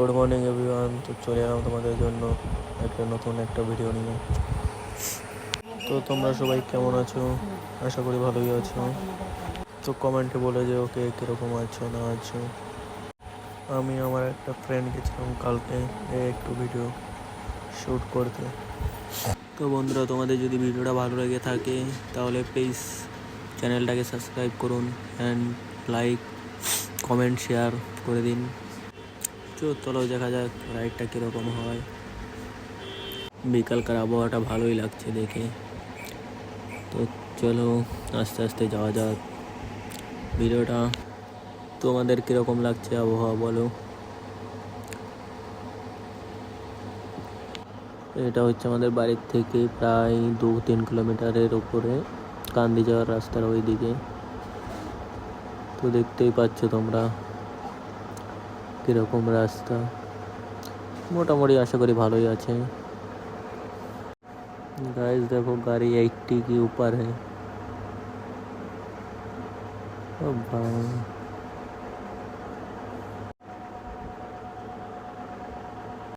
Good morning everyone. তো চলে এলাম তোমাদের জন্য নতুন একটা ভিডিও নিয়ে। তো তোমরা সবাই কেমন আছো? আশা করি ভালোই আছো। তো কমেন্টে বলে যে ওকে কীরকম আছো না আছো। আমি আমার একটা ফ্রেন্ড গেছিলাম কালকে একটু ভিডিও শ্যুট করতে। তো বন্ধুরা, তোমাদের যদি ভিডিওটা ভালো লেগে থাকে তাহলে প্লিজ চ্যানেলটাকে সাবস্ক্রাইব করুন অ্যান্ড লাইক কমেন্ট শেয়ার করে দিন। চলো দেখা যাক রাইডটা কীরকম হয়। বিকালকার আবহাওয়াটা ভালোই লাগছে দেখে। তো চলো আস্তে আস্তে যাওয়া যাক। ভিডিওটা তোমাদের কীরকম লাগছে আবহাওয়া বলো। এটা হচ্ছে আমাদের বাড়ির থেকে প্রায় 2-3 কিলোমিটারের উপরে কান্দি যাওয়ার রাস্তার ওই দিকে। তো দেখতেই পাচ্ছ তোমরা কীরকম রাস্তা। মোটামুটি আশা করি ভালোই আছে। गाइस देखो गाड़ी 80 के ऊपर है। ओ भाई